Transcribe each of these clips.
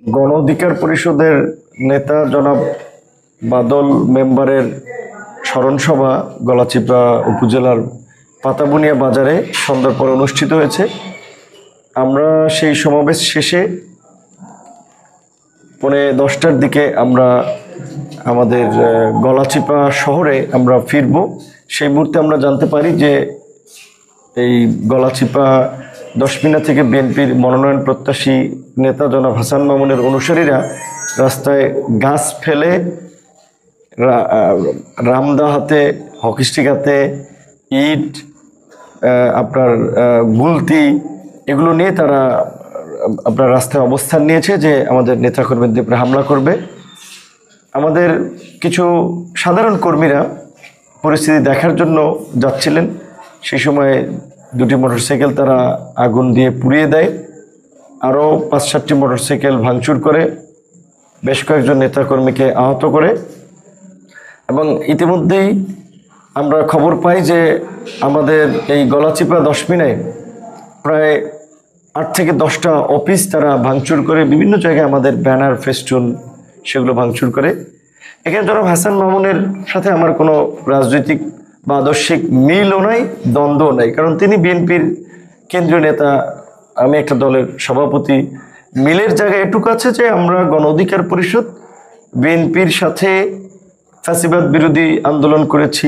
গণ অধিকার পরিষদের নেতা জনাব বাদল মেম্বারের স্মরণসভা গলাচিপা উপজেলার পাতাবুনিয়া বাজারে সন্ধ্যার পর অনুষ্ঠিত হয়েছে। আমরা সেই সমাবেশ শেষে 10:30টার দিকে আমরা আমাদের গলাচিপা শহরে আমরা ফিরব। সেই মুহূর্তে আমরা জানতে পারি যে এই গলাচিপা দশমিনা থেকে বিএনপির মনোনয়ন প্রত্যাশী নেতা জনাব হাসান মামুনের অনুসারীরা রাস্তায় গাছ ফেলে রামদা হাতে, হকিস্টিক হাতে, ইট, আপনার গুলতি এগুলো নিয়ে তারা আপনার রাস্তায় অবস্থান নিয়েছে যে আমাদের নেতাকর্মীদের উপরে হামলা করবে। আমাদের কিছু সাধারণ কর্মীরা পরিস্থিতি দেখার জন্য যাচ্ছিলেন। সেই সময় দুটি মোটরসাইকেল তারা আগুন দিয়ে পুড়িয়ে দেয়, আরও 5-7টি মোটরসাইকেল ভাঙচুর করে, বেশ কয়েকজন নেতাকর্মীকে আহত করে। এবং ইতিমধ্যেই আমরা খবর পাই যে আমাদের এই গলাচিপা দশমিনায় প্রায় 8 থেকে 10টা অফিস তারা ভাঙচুর করে, বিভিন্ন জায়গায় আমাদের ব্যানার ফেস্টুন সেগুলো ভাঙচুর করে। এখানে জনাব হাসান মামুনের সাথে আমার কোনো রাজনৈতিক বা আদর্শিক মিলও নাই, দ্বন্দ্বও নাই, কারণ তিনি বিএনপির কেন্দ্রীয় নেতা, আমি একটা দলের সভাপতি। মিলের জায়গায় এটুকু আছে যে আমরা গণ অধিকার পরিষদ বিএনপির সাথে ফ্যাসিবাদ বিরোধী আন্দোলন করেছি,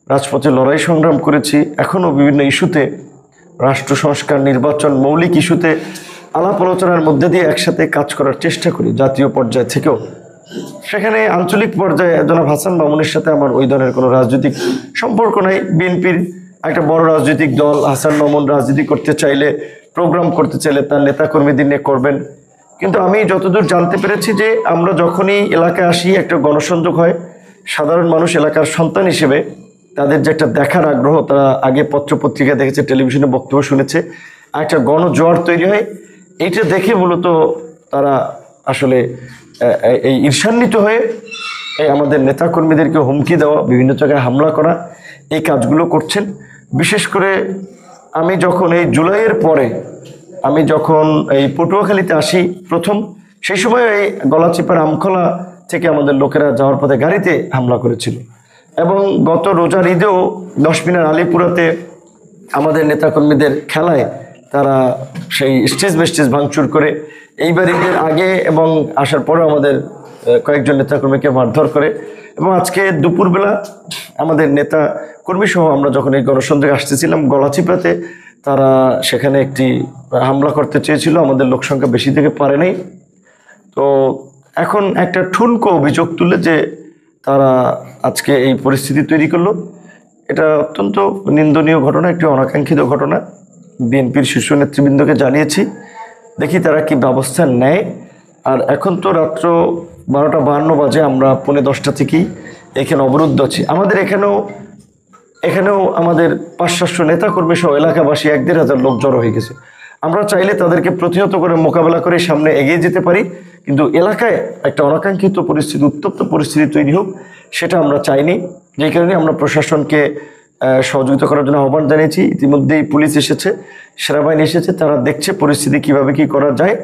রাজপথে লড়াই সংগ্রাম করেছি, এখনও বিভিন্ন ইস্যুতে রাষ্ট্র সংস্কার, নির্বাচন, মৌলিক ইস্যুতে আলাপ আলোচনার মধ্যে দিয়ে একসাথে কাজ করার চেষ্টা করি জাতীয় পর্যায়ে থেকেও। সেখানে আঞ্চলিক পর্যায়ে জনাব হাসান মামুনের সাথে আমার ওই ধরনের কোনো রাজনৈতিক সম্পর্ক নাই। বিএনপির একটা বড় রাজনৈতিক দল, হাসান মামুন রাজনীতি করতে চাইলে, প্রোগ্রাম করতে চাইলে তার নেতাকর্মীদের নিয়ে করবেন। কিন্তু আমি যতদূর জানতে পেরেছি যে আমরা যখনই এলাকায় আসি একটা গণসংযোগ হয়, সাধারণ মানুষ এলাকার সন্তান হিসেবে তাদের যে একটা দেখার আগ্রহ, তারা আগে পত্রপত্রিকা দেখেছে, টেলিভিশনে বক্তব্য শুনেছে, একটা গণজোয়ার তৈরি হয়। এইটা দেখে মূলত তারা আসলে এই ঈর্ষান্বিত হয়ে এই আমাদের নেতাকর্মীদেরকে হুমকি দেওয়া, বিভিন্ন জায়গায় হামলা করা, এই কাজগুলো করছেন। বিশেষ করে আমি যখন এই জুলাইয়ের পরে আমি যখন এই পটুয়াখালীতে আসি প্রথম, সেই সময় এই গলাচিপার আমখোলা থেকে আমাদের লোকেরা যাওয়ার পথে গাড়িতে হামলা করেছিল। এবং গত রোজার ঈদেও দশমিনার আলীপুরাতে আমাদের নেতাকর্মীদের খেলায় তারা সেই স্টেজ বেস্টেজ ভাঙচুর করে, এইবার ঈদের আগে এবং আসার পরে আমাদের কয়েকজন নেতাকর্মীকে মারধর করে। এবং আজকে দুপুরবেলা আমাদের নেতা কর্মী সহ আমরা যখন এই গণসংযোগে আসতেছিলাম গলাচিপাতে, তারা সেখানে একটি হামলা করতে চেয়েছিল, আমাদের লোকসংখ্যা বেশি থেকে পারে নাই। তো এখন একটা ঠুনকো অভিযোগ তুলে যে তারা আজকে এই পরিস্থিতি তৈরি করলো। এটা অত্যন্ত নিন্দনীয় ঘটনা, একটি অনাকাঙ্ক্ষিত ঘটনা। বিএনপির শীর্ষ নেতৃবৃন্দকে জানিয়েছি, দেখি তারা কি ব্যবস্থা নেয়। আর এখন তো রাত্র 12টা 52 বাজে, আমরা 10:45 থেকেই এখানে অবরুদ্ধ আছি। আমাদের এখানেও আমাদের 500-700 নেতাকর্মী সহ এলাকাবাসী 1-1,500 লোক জড়ো হয়ে গেছে। আমরা চাইলে তাদেরকে প্রতিহত করে মোকাবেলা করে সামনে এগিয়ে যেতে পারি, কিন্তু এলাকায় একটা অনাকাঙ্ক্ষিত পরিস্থিতি, উত্তপ্ত পরিস্থিতি তৈরি হোক, সেটা আমরা চাইনি। যেই কারণে আমরা প্রশাসনকে সহযোগিতা করার জন্য আহ্বান জানিয়েছি। ইতিমধ্যেই পুলিশ এসেছে, সেনাবাহিনী এসেছে, তারা দেখছে পরিস্থিতি কিভাবে কি করা যায়।